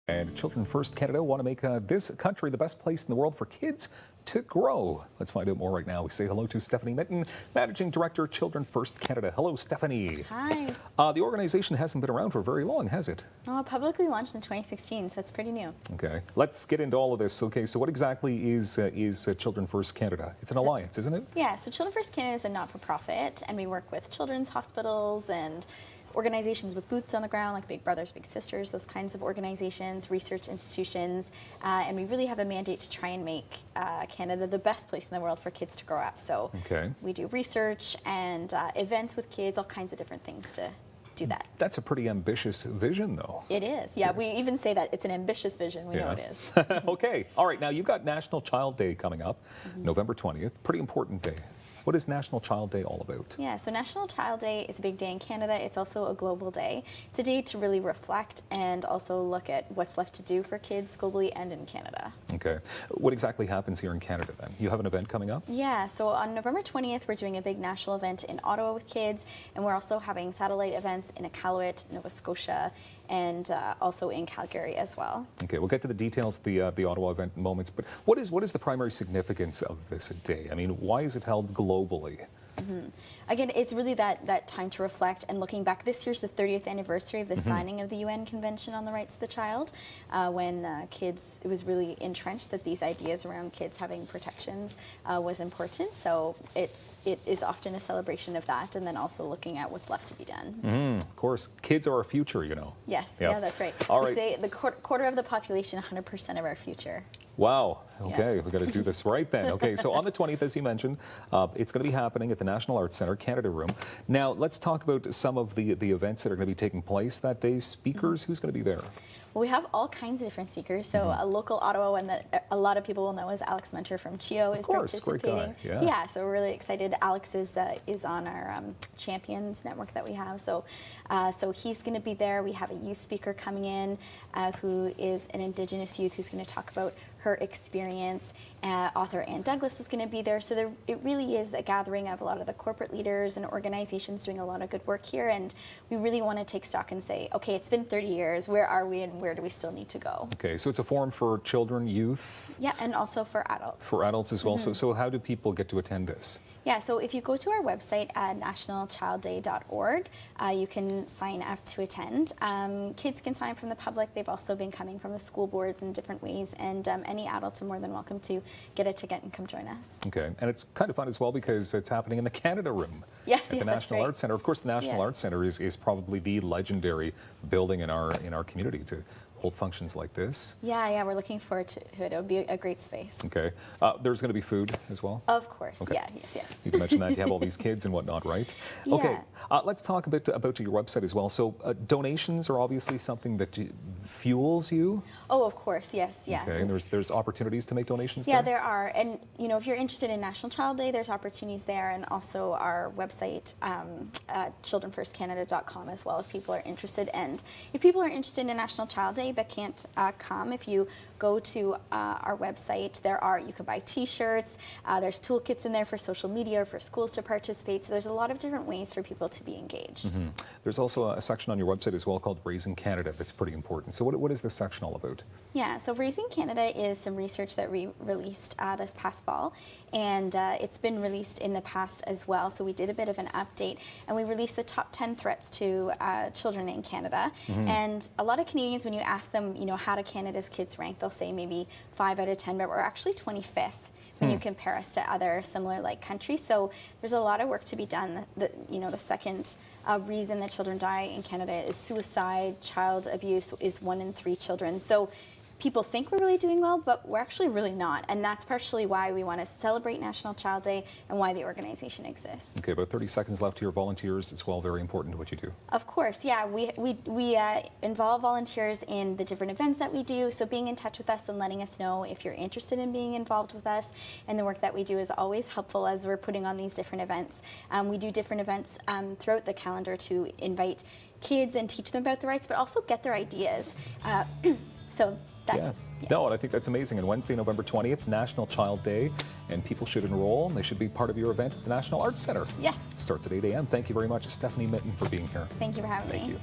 And Children First Canada want to make this country the best place in the world for kids to grow. Let's find out more right now. We say hello to Stephanie Mitton, Managing Director, Children First Canada. Hello, Stephanie. Hi. The organization hasn't been around for very long, has it? Publicly launched in 2016, so that's pretty new. Okay, let's get into all of this. Okay, so what exactly is Children First Canada? It's an alliance, isn't it? Yeah, so Children First Canada is a not-for-profit, and we work with children's hospitals and organizations with boots on the ground, like Big Brothers Big Sisters, those kinds of organizations, research institutions, and we really have a mandate to try and make Canada the best place in the world for kids to grow up. So we do research and events with kids, all kinds of different things to do that. That's a pretty ambitious vision, though. It is. Yeah, we even say that it's an ambitious vision. We know it is. Okay. All right. Now, you've got National Child Day coming up, November 20th. Pretty important day. What is National Child Day all about? Yeah, so National Child Day is a big day in Canada. It's also a global day. It's a day to really reflect and also look at what's left to do for kids globally and in Canada. Okay. What exactly happens here in Canada then? You have an event coming up? Yeah, so on November 20th, we're doing a big national event in Ottawa with kids, and we're also having satellite events in Iqaluit, Nova Scotia, and also in Calgary as well. Okay, we'll get to the details of the Ottawa event in moments, but what is the primary significance of this day? I mean, why is it held globally? Again, it's really that time to reflect and looking back. This year's the 30th anniversary of the signing of the UN Convention on the Rights of the Child, when kids, it was really entrenched that these ideas around kids having protections was important. So it is often a celebration of that, and then also looking at what's left to be done. Of course, kids are our future, you know. Yes, yeah, that's right. All we say the quarter of the population, 100% of our future. Wow. Okay, we've got to do this right then. Okay, so on the 20th, as you mentioned, it's going to be happening at the National Arts Centre, Canada Room. Now, let's talk about some of the events that are going to be taking place that day. Speakers, who's going to be there? Well, we have all kinds of different speakers. So a local Ottawa one that a lot of people will know is Alex Mentor from CHEO is participating. Great guy. Yeah, so we're really excited. Alex is on our Champions network that we have. So he's going to be there. We have a youth speaker coming in who is an Indigenous youth who's going to talk about her experience. Author Ann Douglas is going to be there. So it really is a gathering of a lot of the corporate leaders and organizations doing a lot of good work here. And we really want to take stock and say, okay, it's been 30 years. Where are we and where do we still need to go? Okay, so it's a forum for children, youth? Yeah, and also for adults. For adults as well. So how do people get to attend this? Yeah, so if you go to our website at nationalchildday.org, you can sign up to attend. Kids can sign from the public. They've also been coming from the school boards in different ways, and any adults are more than welcome to get a ticket and come join us. Okay, and it's kind of fun as well because it's happening in the Canada Room at the National Arts Centre. Of course, the National Arts Centre is probably the legendary building in our community to hold functions like this. Yeah, we're looking forward to it. It'll be a great space. Okay. There's going to be food as well? Of course, yes. You mentioned that you have all these kids and whatnot, right? Yeah. Okay. Let's talk a bit about your website as well. So donations are obviously something that fuels you? Oh, of course, yes, yeah. Okay, and there's opportunities to make donations there? Yeah, there are. And, you know, if you're interested in National Child Day, there's opportunities there, and also our website, childrenfirstcanada.com as well, if people are interested. And if people are interested in National Child Day but can't come, if you go to our website, you can buy t-shirts, there's toolkits in there for social media or for schools to participate, so there's a lot of different ways for people to be engaged. There's also a section on your website as well called Raising Canada that's pretty important. So what is this section all about? Yeah, so Raising Canada is some research that we released this past fall, and it's been released in the past as well, so we did a bit of an update, and we released the top 10 threats to children in Canada. And a lot of Canadians, when you ask them, you know, how do Canada's kids rank, they'll say maybe 5 out of 10, but we're actually 25th when you compare us to other similar like countries. So there's a lot of work to be done. The second reason that children die in Canada is suicide. Child abuse is 1 in 3 children. So people think we're really doing well, but we're actually really not. And that's partially why we want to celebrate National Child Day and why the organization exists. Okay, about 30 seconds left here. Volunteers as well, very important to what you do. Of course, yeah. We involve volunteers in the different events that we do. So being in touch with us and letting us know if you're interested in being involved with us and the work that we do is always helpful as we're putting on these different events. We do different events throughout the calendar to invite kids and teach them about the rights, but also get their ideas. So that's... No, and I think that's amazing. And Wednesday, November 20th, National Child Day, and people should enroll, and they should be part of your event at the National Arts Centre. Yes. Starts at 8 a.m. Thank you very much, Stephanie Mitton, for being here. Thank you for having me. Thank you.